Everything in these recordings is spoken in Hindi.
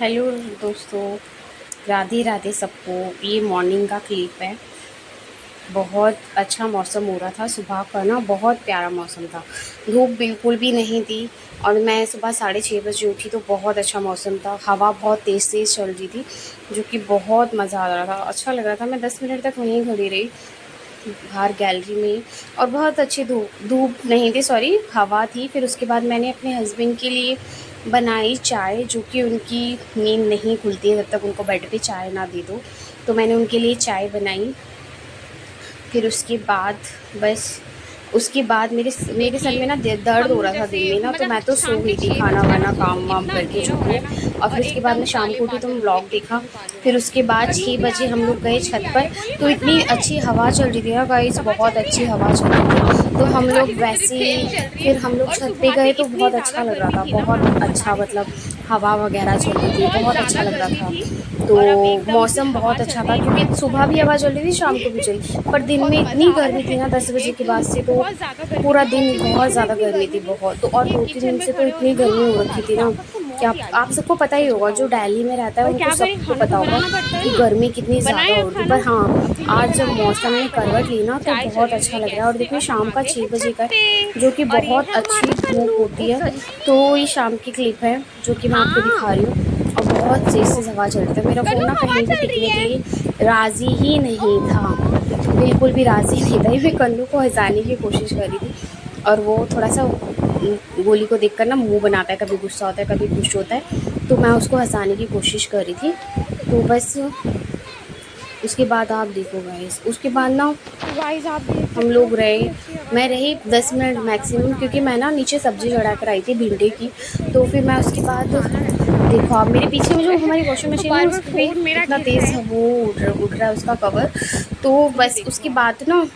हेलो दोस्तों, राधे राधे सबको। ये मॉर्निंग का क्लिप है। बहुत अच्छा मौसम हो रहा था सुबह का ना, बहुत प्यारा मौसम था। धूप बिल्कुल भी नहीं थी और मैं सुबह 6:30 बजे उठी तो बहुत अच्छा मौसम था। हवा बहुत तेज़ तेज़ चल रही थी जो कि बहुत मज़ा आ रहा था, अच्छा लग रहा था। मैं 10 मिनट तक वहीं खड़ी रही बाहर गैलरी में ही, और बहुत अच्छी धूप धूप नहीं थी, सॉरी हवा थी। फिर उसके बाद मैंने अपने हस्बैंड के लिए बनाई चाय, जो कि उनकी नींद नहीं खुलती है जब तक उनको बेड पे चाय ना दे दो। तो मैंने उनके लिए चाय बनाई। फिर उसके बाद बस उसके बाद मेरे मेरे सर में ना दर्द हो हम रहा था दिन जैसे में ना, तो मतलब मैं तो सो शाम के गई थी 6 खाना बज रहे हैं ना, वाना तो काम वाम इतना करके अंधेरा जो हो रहा वो। है ना, और और फिर उसके बाद एकदम मैं शाम काले को उठी तो मैं बादल हो रहे ब्लॉग हैं, देखा। एकदम काले फिर बादल। उसके बाद कन्नू छः भी आ बजे हम गया, लोग गए गोली भी छत आ पर। गया। गोली तो मजा इतनी आ रहा है। अच्छी हवा चल रही थी ना गाइस, हवा बहुत चल रही अच्छी है। हवा चल रही थी। तो हम लोग गाइस इतनी वैसे तेज चल रही है। फिर हम लोग और छत पे सुबह से गए तो इतनी बहुत ज्यादा अच्छा लग रहा गर्मी था, थी ना, मैं बहुत आपको बता अच्छा नहीं मतलब सकती। हवा वगैरह चल रही बिल्कुल थी, बहुत बहुत अच्छा ज्यादा लग रहा गर्मी था। थी। तो और अब एकदम से मौसम हवा बहुत चल अच्छा था रही है, क्योंकि इतना अच्छा सुबह लग भी रहा है। हवा चल रही थी, शाम को भी चली। पर दिन बहुत में मजा इतनी आ रहा गर्मी थी है। ना 10 बजे के बाद एकदम से, तो बहुत ज्यादा गर्मी पूरा थी, और दिन फिर बहुत नीचे में ज़्यादा इतनी गर्मी गर्मी थी, थी बहुत। तो और कि 2-3 किचन दिन में से तो खड़े इतनी होने ना गर्मी हो आपको रखी थी ना सबको कि मौत ही आप आ रही आप थी। सबको पता ही सच होगा, जो बताऊं तो। दिल्ली में रहता है पर उनको क्या करें, सबको खाना तो पता होगा बनाना पड़ता है कि ना। गर्मी कितनी ज़्यादा बनाए अब हो रही थी। खाना। पर हाँ, अब भिंडी आज जब बना रही है, मौसम चाय ने बना करवट रही ली है, ना तो चाय बहुत चली हुई अच्छा है लग रहा है। गैस और पे, देखो और हम शाम आ का गए हैं 6 बजे छत का पे। है, जो कि और ये बहुत है अच्छी हमारा धूप कन्नू, होती ओ है। सॉरी। तो ये शाम की क्लिप है जो कि मैं आपको दिखा हाँ। रही हूँ। और बहुत तेज़ ओ तेज़ हवा चल रही थी, मेरा फ़ोन कन्नू, ना हवा कहीं भी चल रही टिकने के है। लिए राज़ी ही नहीं था, ओ बिल्कुल भी राज़ी नहीं था। ये मैं कन्नू को हँसाने की कोशिश कर रही थी, और वो थोड़ा-सा गोली को देखकर ना मुँह बनाता है, कभी गुस्सा होता है, कभी खुश होता है। तो मैं उसको हँसाने की कोशिश कर रही थी। तो बस उसके बाद आप देखो गाइस, उसके बाद ना गाइस आप देख हम सकते हो लोग रहे। कितनी अच्छी हवा मैं चल रही रही है, 10 बहुत मिनट ज्यादा मैक्सिमम, मजा आ क्योंकि रहा मैं है। ना नीचे सब्ज़ी मतलब चढ़ा कर शाम आई के थी 6 भिंडी बजे की। से तो एकदम फिर मैं उसके एकदम बाद ज्यादा रहता देखो, आप मेरे पीछे में जो हमारी वॉशिंग है। मशीन है बार बार उस पे भी फोन मेरा इतना गिर रहा तेज़ है। वो उड़ रहा है उसका कवर। तो ये बस देखो उसके आप। बाद ना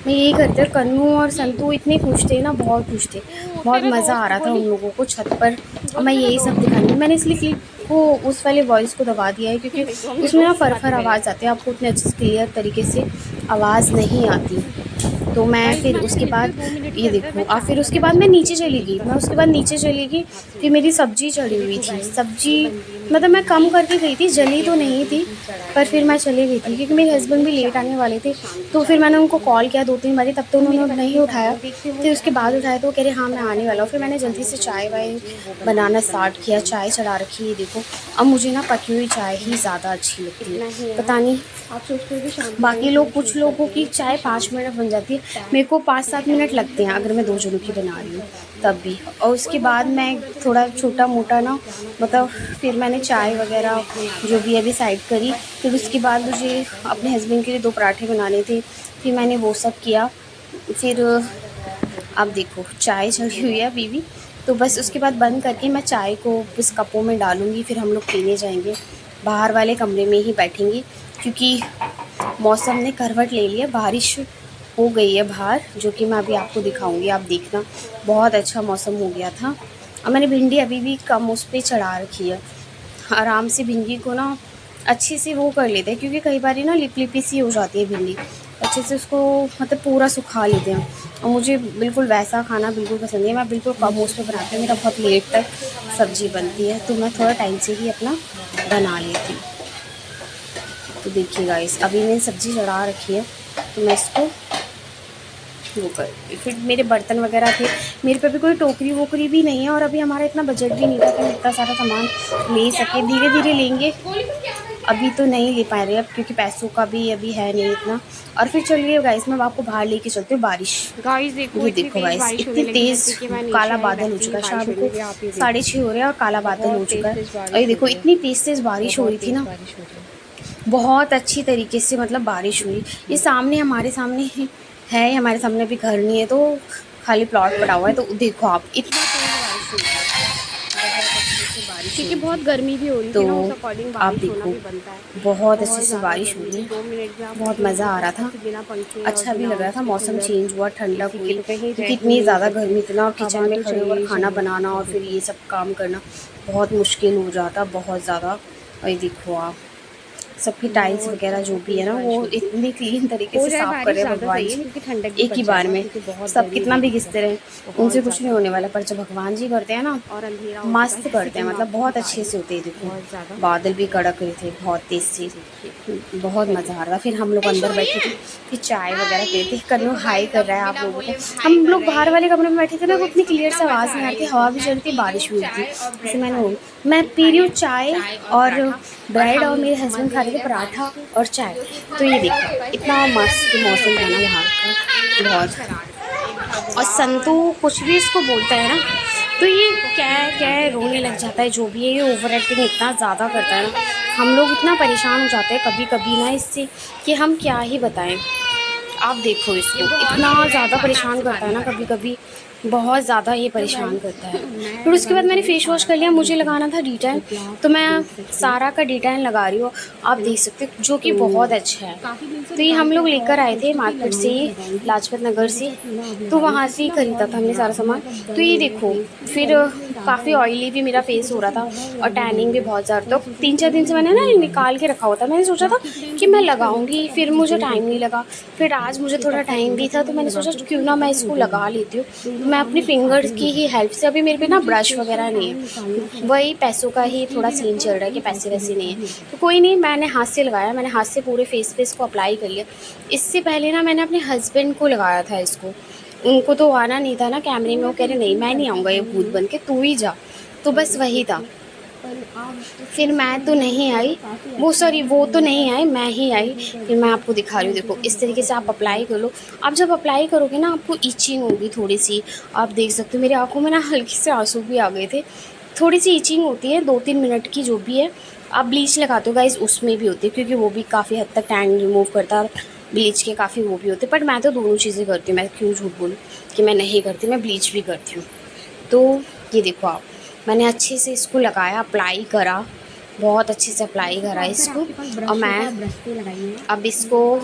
मैं यही करते, कन्नू और संतू इतने खुश थे ना, बहुत खुश थे। बहुत तेरा मज़ा आ दोस्त रहा था गोली। उन लोगों को छत पर। और गोली मैं तेरा यही सब दोस्त। दिखाने लगी। मैंने इसलिए क्लिप को उस वाले वॉइस को दबा दिया है क्योंकि ये देखो हम उसमें ना दोस्त की फर-फर बातें आवाज़ करेंगे। आती है, आपको उतने अच्छे से क्लियर तरीके से आवाज़ नहीं आती। तो मैं गाइस फिर मैं आपसे उसके मिलती बाद हूँ 2 मिनट के ये अंदर। देखो, मैं और फिर चाय उसके वगैरह बाद मैं बनाती नीचे हूँ, फिर चली गई। मिलते मैं हैं। उसके बाद नीचे चली गई, आपसे फिर मिलते मेरी हैं। सब्ज़ी ये चढ़ी हुई देखो थी। गाइस, सब्ज़ी ये बन रही है मेरी मतलब मैं कम भिंडी। करके गई थी, जली देखिए तो अभी नहीं पूरी थी। चीज चढ़ा पर दी है फिर मैं मैंने। चली गई और थी इस क्योंकि तरफ मेरे बन रही हस्बैंड है भी लेट चाय। आने वाले थे। ये शाम की तो फिर चाय मैंने उनको एकदम कॉल मस्त। किया 2-3 बारी, तब तो तो मेरे उन्होंने बच्चे नहीं भी आ गए उठाया। हैं, देखती हूँ वो फिर क्या उसके बाद करेंगे। उठाया तो कह रहे हाँ मैं आने फटाफट वाला हम हूँ। फिर जो है मैंने जल्दी खाना से जो चाय जो वाय मर्जी है वो बनाना बना स्टार्ट लेते किया, हैं। चाय चढ़ा रखी है देखो। अब मुझे ना पकी हुई चाय ही ज़्यादा अच्छी लगती है, इतना ही यार। पता नहीं। आप सोचते हो कि शाम के टाइम बाकी फोन लोग, कुछ शूट लोगों करते की हैं, पर चाय शाम 5 मिनट को बन जाती है। टाइम मेरे को क्योंकि 5-7 मिनट टाइम लगते हैं अगर मैं 2 बहुत जनों की बना रही मस्त हूँ हो जाती है। तब भी। और कोई उसके बाद बोलता है ना मैं थोड़ा सा थोड़ा जिंदगी में छोटा-मोटा ना, जाना मतलब पड़ेगा, फिर मैंने तो चाय चढ़ने वग़ैरह नहीं आता जो है। भी अभी साइड करी। बस फिर यही उसके सब बाद चलता मुझे रहता है अपने ज़िंदगी हस्बैंड में। के लिए 2 पराठे बनाने थे, फिर मैंने वो सब किया। फिर अब देखो चाय चढ़ी हुई है अभी भी। तो बस उसके बाद बंद करके मैं चाय को बस कपों में डालूँगी, फिर हम लोग पीने जाएँगे। बाहर वाले कमरे में ही बैठेंगे क्योंकि मौसम ने करवट ले लिया, बारिश हो गई है बाहर, जो कि मैं अभी आपको दिखाऊँगी, आप देखना। बहुत अच्छा मौसम हो गया था। और मैंने भिंडी अभी भी कम उस पे चढ़ा रखी है। आराम से भिंडी को ना अच्छे से वो कर लेते हैं क्योंकि कई बारी ना लिप-लिपी सी हो जाती है भिंडी। अच्छे से उसको मतलब पूरा सुखा लेते हैं, और मुझे बिल्कुल वैसा खाना बिल्कुल पसंद नहीं है। मैं बिल्कुल कम उस पे बनाती हूँ, मेरा बहुत लेट तक सब्ज़ी बनती है, तो मैं थोड़ा टाइम से ही अपना बना लेती हूँ। तो देखिए गाइस, अभी मैंने सब्ज़ी चढ़ा रखी है, तो मैं इसको वो कर, फिर मेरे बर्तन वगैरह थे। मेरे पे भी कोई टोकरी वोकरी भी नहीं है, और अभी हमारा इतना बजट भी नहीं था कि हम इतना सारा सामान ले क्या सकें। हुआ? धीरे-धीरे लेंगे, गोली को क्या कर अभी तो नहीं ले पा रहे अब क्योंकि पैसों का भी अभी है नहीं इतना। और फिर चलिए गाइस, मैं आपको बाहर लेके चलती हूँ बारिश। गाइस देखो ये इतनी देखो तेज गाइस, बारिश होने इतनी लगी, तेज़ जैसे कि मैं नीचे काला आई बादल हो वैसे ही चुका है, बारिश शाम होने को लगी। आप ये देखो 6:30 हो रहे हैं और काला बादल बहुत हो चुका तेज है। तेज और ये बारिश हो देखो रही है। इतनी तेज़-तेज़ बारिश हो बहुत रही थी तेज ना, बारिश हो रही है। बहुत अच्छी तरीके से मतलब बारिश हुई। ये सामने हमारे सामने है, हमारे सामने अभी घर नहीं है, तो खाली प्लॉट पड़ा हुआ है। तो देखो आप, इतना तेज़ बारिश हुई थी, बहुत अच्छे से बारिश क्योंकि हुई बहुत थी। गर्मी भी हो रही थी ना, उस तो अकॉर्डिंग आप बारिश होना देखो, भी बनता है। बहुत अच्छे बहुत से ज़्यादा बारिश गर्मी हुई थी, है, 2 मिनट में आप बहुत सोच मज़ा लो आ रहा था। ऐसे बिना पंखे और अच्छा भी बिना लग रहा था, उसके मौसम कूलर चेंज हुआ, ठंडक एसी के हुई, तो कहीं रह क्योंकि ही इतनी नहीं ज़्यादा सकते। गर्मी थी ना, किचन हवा में तो खड़े चाहिए होकर ही खाना चाहिए। बनाना ये और फिर देखो। ये सब काम करना बहुत मुश्किल हो जाता, बहुत ज़्यादा। और ये देखो आप, सबकी टाइल्स वगैरह जो भी है ना वो इतनी क्लीन तरीके हो से जाए साफ़ बारिश कर रहे हैं ज़्यादा भगवान सही है, जी क्योंकि ठंडक भी एक ही पड़ बार जाएगा, में। क्योंकि बहुत सब गर्मी कितना हो भी रही है, घिसते रहें बहुत उनसे कुछ नहीं ज़्यादा। होने वाला, पर जब भगवान जी करते हैं ना और अंधेरा हो चुका मस्त है, करते हैं, सेकंड मैं मतलब आपको बहुत दिखा अच्छे रही हूँ, से होते हैं। देखो बहुत ज़्यादा। बादल भी कड़क रहे थे बहुत तेज़ से, देखिए, बहुत मज़ा आ रहा था। फिर हम लोग अंदर बैठे थे, फिर चाय वगैरह पी थे। कन्नू हाई कर रहा है आप लोगों को। हम लोग बाहर वाले कमरे में बैठे थे ना, तो उतनी क्लियर से आवाज़ नहीं आ रही थी, हवा भी चल रही थी, बारिश भी हो रही थी। जैसे मैं पी रही हूँ चाय और ब्रेड, और मेरे हस्बैंड खा रहे थे पराठा और चाय। तो ये देखो इतना मस्त मौसम था ना बाहर का, बहुत। और संतू कुछ भी इसको बोलता है ना तो ये क्या क्या रोने लग जाता है, जो भी है ये ओवर एक्टिंग इतना ज़्यादा करता है ना, हम लोग इतना परेशान हो जाते हैं कभी कभी ना इससे कि हम क्या ही बताएं। आप देखो इसको इतना ज़्यादा परेशान करता है ना, कभी कभी बहुत ज़्यादा ये परेशान करता है। फिर उसके बाद मैंने फ़ेस वॉश कर लिया, मुझे लगाना था डिटेन, तो मैं सारा का डिटेन लगा रही हूँ, आप देख सकते हो, जो कि बहुत अच्छा है। तो ये हम लोग लेकर आए थे मार्केट से ही, लाजपत नगर से, तो वहाँ से ही ख़रीदा था हमने सारा सामान। तो ये देखो फिर काफ़ी ऑयली भी मेरा फेस हो रहा था और टैनिंग भी बहुत ज़्यादा, तो 3-4 दिन से मैंने ना निकाल के रखा हुआ था। मैंने सोचा था कि मैं लगाऊंगी, फिर मुझे टाइम नहीं लगा, फिर आज मुझे थोड़ा टाइम भी था, तो मैंने सोचा क्यों ना मैं इसको लगा लेती हूँ। तो मैं अपनी फिंगर्स की ही हेल्प से, अभी मेरे पे ना ब्रश वगैरह नहीं है, वही पैसों का ही थोड़ा सीन चल रहा है कि पैसे वैसे नहीं है, तो कोई नहीं, मैंने हाथ से लगाया, मैंने हाथ से पूरे फेस पे इसको अप्लाई कर लिया। इससे पहले ना मैंने अपने हस्बैंड को लगाया था इसको, उनको तो आना नहीं था ना कैमरे में, वो कह रहे नहीं मैं नहीं आऊँगा, ये भूत बन के तू ही जा, तो बस वही था। फिर मैं तो नहीं आई, वो तो नहीं आए, मैं ही आई। फिर मैं आपको दिखा रही हूँ, देखो इस तरीके से आप अप्लाई कर लो। आप जब अप्लाई करोगे ना आपको इचिंग होगी थोड़ी सी, आप देख सकते हो मेरी आंखों में ना हल्के से आंसू भी आ गए थे। थोड़ी सी इचिंग होती है 2-3 मिनट की, जो भी है। आप ब्लीच लगाते हो गाइस, उसमें भी होती है, क्योंकि वो भी काफ़ी हद तक टैन रिमूव करता है, ब्लीच के काफ़ी वो भी होते हैं। बट मैं तो दोनों चीज़ें करती हूँ, मैं क्यों झूठ बोलूँ कि मैं नहीं करती, मैं ब्लीच भी करती हूँ। तो ये देखो आप, मैंने अच्छे से इसको लगाया, अप्लाई करा, बहुत अच्छे से अप्लाई करा इसको, और मैं अब इसको,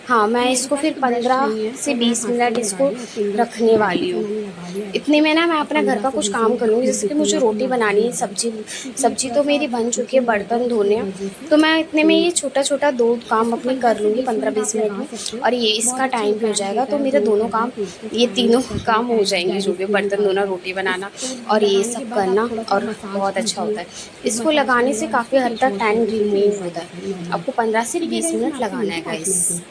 हाँ मैं इसको फिर 15 से 20 मिनट इसको रखने वाली हूँ। इतने में ना मैं अपना घर का कुछ काम कर लूँगी, जैसे कि मुझे रोटी बनानी है, सब्जी तो मेरी बन चुकी है, बर्तन धोने हैं, तो मैं इतने में ये छोटा छोटा 2 काम अपने कर लूँगी 15-20 मिनट में, और ये इसका टाइम भी हो जाएगा, तो मेरे दोनों काम, ये तीनों काम हो जाएंगे, जो भी बर्तन धोना, रोटी बनाना और ये सब करना, और बहुत अच्छा होता है। इसको लगाने से काफ़ी हद तक टैन रिमूव होता है। आपको 15 से 20 मिनट लगाना है गाइस।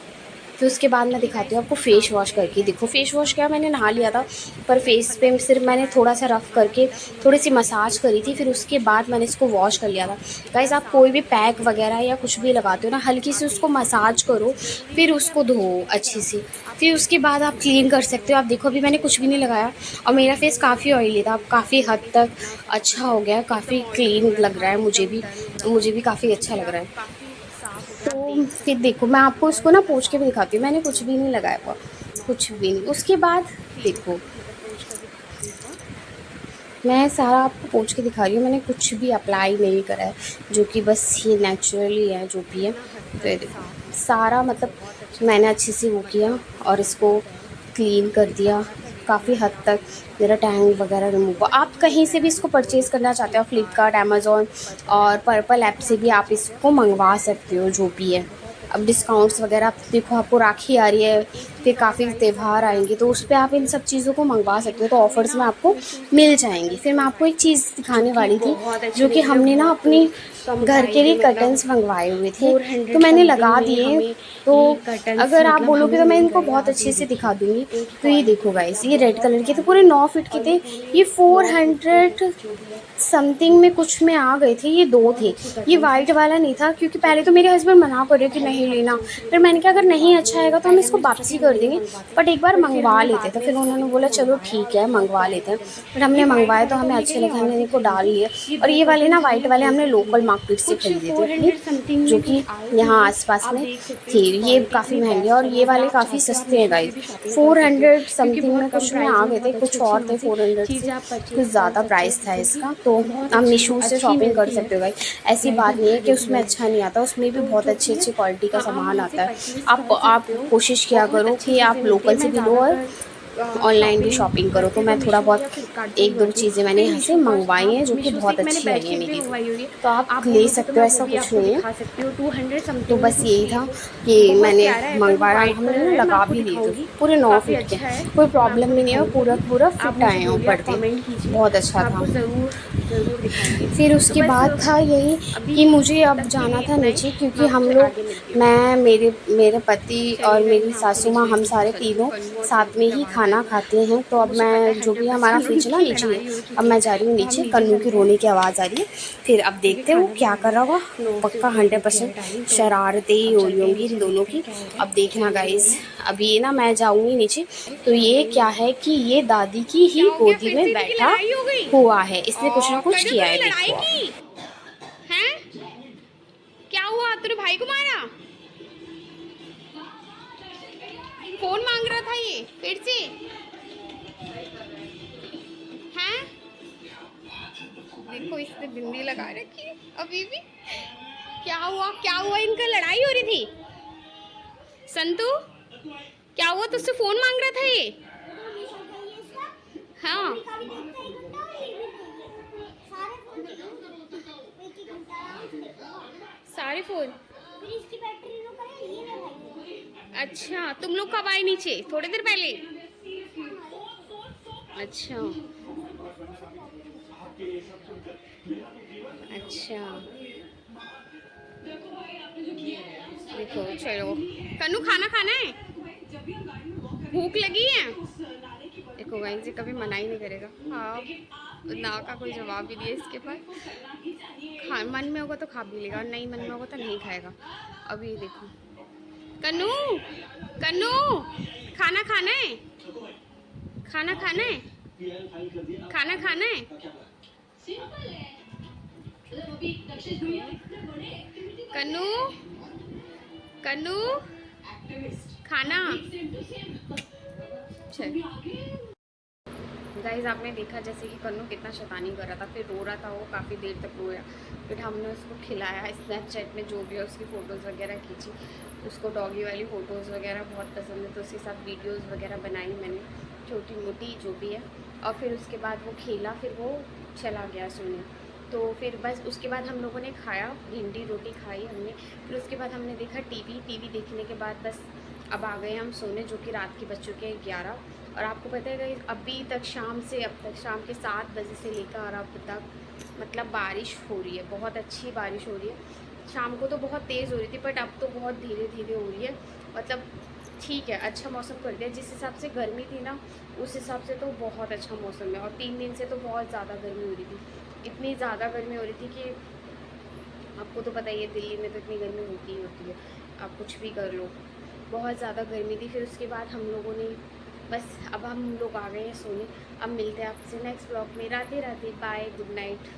फिर उसके बाद मैं दिखाती हूँ आपको फ़ेस वॉश करके। देखो फ़ेस वॉश क्या, मैंने नहा लिया था, पर फेस पे सिर्फ मैंने थोड़ा सा रफ़ करके थोड़ी सी मसाज करी थी, फिर उसके बाद मैंने इसको वॉश कर लिया था। गाइस आप कोई भी पैक वगैरह या कुछ भी लगाते हो ना, हल्की सी उसको मसाज करो, फिर उसको धो अच्छे से, फिर उसके बाद आप क्लीन कर सकते हो। आप देखो अभी मैंने कुछ भी नहीं लगाया और मेरा फेस काफ़ी ऑयली था, अब काफ़ी हद तक अच्छा हो गया, काफ़ी क्लीन लग रहा है, मुझे भी काफ़ी अच्छा लग रहा है। तो फिर देखो मैं आपको इसको ना पोंछ के भी दिखाती हूँ, मैंने कुछ भी नहीं लगाया हुआ, कुछ भी नहीं। उसके बाद देखो मैं सारा आपको पोंछ के दिखा रही हूँ, मैंने कुछ भी अप्लाई नहीं करा है, जो कि बस ये नेचुरली है जो भी है। तो ये देखो सारा, मतलब मैंने अच्छे से वो किया और इसको क्लीन कर दिया, काफ़ी हद तक मेरा टैन वगैरह रिमूव हुआ। आप कहीं से भी इसको परचेज़ करना चाहते हो, फ्लिपकार्ट, अमेज़ॉन और पर्पल ऐप से भी आप इसको मंगवा सकते हो, जो भी है। अब डिस्काउंट्स वगैरह देखो, आपको राखी आ रही है, फिर काफ़ी त्यौहार आएंगे, तो उस पर आप इन सब चीज़ों को मंगवा सकते हो, तो ऑफ़र्स में आपको मिल जाएंगी। फिर मैं आपको एक चीज़ दिखाने वाली थी, जो कि हमने ना अपनी घर के लिए कर्टन्स मंगवाए हुए थे, तो मैंने लगा दिए। तो अगर आप बोलोगे तो मैं इनको बहुत अच्छे से दिखा दूँगी। तो ये देखो गाइस, ये रेड कलर के थे, पूरे 9 फीट के थे, ये 400 समथिंग में कुछ में आ गए थे, ये 2 थे, ये वाइट वाला नहीं था, क्योंकि पहले तो मेरे हस्बैंड मना कर रहे कि नहीं लेना, फिर मैंने कहा अगर नहीं अच्छा आएगा तो हम इसको वापसी कर देंगे, बट एक बार मंगवा लेते, तो फिर उन्होंने बोला चलो ठीक है मंगवा लेते हैं। फिर हमने मंगवाए तो हमें अच्छे लगे, हमने इनको डाल लिए। और ये वाले ना वाइट वाले हमने लोकल मार्केट से खरीदे थे अपनी, जो कि यहाँ आसपास में थे, ये काफ़ी महंगे और ये वाले काफ़ी सस्ते हैं गाइस, 400 समथिंग में कुछ में आ गए थे, कुछ और थे 400 से कुछ ज़्यादा प्राइस था इसका। तो आप मीशो से शॉपिंग कर सकते हो गाइस, ऐसी बात नहीं है कि उसमें अच्छा नहीं आता, उसमें भी बहुत अच्छी क्वालिटी का सामान आता है। आप कोशिश किया करो कि आप लोकल से भी लो और ऑनलाइन भी शॉपिंग करो। तो मैं थोड़ा बहुत एक दो चीज़ें मैंने यहाँ से मंगवाई हैं जो कि बहुत अच्छी आई हैं मेरी, तो आप ले सकते हो, ऐसा कुछ नहीं है। तो बस यही था कि मैंने मंगवाया, हमने ना लगा भी लिए थे पूरे 9 फीट के, कोई प्रॉब्लम भी नहीं है, पूरा पूरा फिट आए हैं ऊपर से, बहुत अच्छा था। ज़रूर दिखाएंगे। फिर उसके बाद था यही कि मुझे अब जाना था नीचे, क्योंकि हम लोग, मैं, मेरे पति और मेरी सासू माँ, हम सारे तीनों साथ में ही खाना खाते हैं। तो अब मैं, जो भी हमारा फ्रिज ना नीचे है, अब मैं जा रही हूँ नीचे। कन्नू की रोने की आवाज़ आ रही है। फिर अब देखते हो क्या कर रहा होगा, पक्का 100% शरारतें ही हो रही होंगी इन दोनों की। अब देखना गाइस, अभी ये ना मैं जाऊँगी नीचे, तो ये क्या है कि ये दादी की ही गोदी में बैठा हुआ है, इसने कुछ ना कुछ किया है। लड़ाई देखो की हैं? क्या हुआ, तेरे भाई को मारा? फोन मांग रहा था ये फिर से हैं? देखो इसने बिंदी लगा रखी है अभी भी। क्या हुआ, इनका लड़ाई हो रही थी। संतु क्या हुआ, तुझसे फोन मांग रहा था ये? हाँ सारे फोन। अच्छा तुम लोग कब आए नीचे? थोड़ी देर पहले। अच्छा अच्छा देखो, चलो कन्नू खाना खाना है, भूख लगी है। देखो भाई जी कभी मना ही नहीं करेगा। हाँ ना का कोई जवाब भी दिया इसके पास। मन में होगा तो खा भी लेगा, नहीं मन में होगा तो नहीं खाएगा। अभी ये देखो, कन्नू कन्नू खाना खाना है, खाना खाना है, खाना खाना है। कन्नू कन्नू खाना। गाइस आपने देखा जैसे कि कन्नू कितना शैतानी कर रहा था, फिर रो रहा था वो, काफ़ी देर तक रोया। फिर हमने उसको खिलाया, स्नैपचैट में जो भी है उसकी फ़ोटोज़ वगैरह खींची। उसको डॉगी वाली फ़ोटोज़ वगैरह बहुत पसंद है, तो उसके साथ वीडियोज़ वगैरह बनाई मैंने, छोटी मोटी जो भी है। और फिर उसके बाद वो खेला, फिर वो चला गया सोने। तो फिर बस उसके बाद हम लोगों ने खाया, भिंडी रोटी खाई हमने। फिर उसके बाद हमने देखा टीवी देखने के बाद बस अब आ गए हम सोने, जो कि रात के बज चुके हैं 11। और आपको पता है कि अभी तक शाम के 7 बजे से लेकर अब तक मतलब बारिश हो रही है, बहुत अच्छी बारिश हो रही है। शाम को तो बहुत तेज़ हो रही थी, बट अब तो बहुत धीरे धीरे हो रही है। मतलब ठीक है, अच्छा मौसम कर दिया। जिस हिसाब से गर्मी थी ना, उस हिसाब से तो बहुत अच्छा मौसम है। और 3 दिन से तो बहुत ज़्यादा गर्मी हो रही थी, इतनी ज़्यादा गर्मी हो रही थी कि आपको तो पता ही है, दिल्ली में तो इतनी गर्मी होती ही होती है, आप कुछ भी कर लो, बहुत ज़्यादा गर्मी थी। फिर उसके बाद हम लोगों ने बस, अब हम लोग आ गए हैं सोने। अब मिलते हैं आपसे नेक्स्ट ब्लॉग में। Radhe Radhe, bye, good night.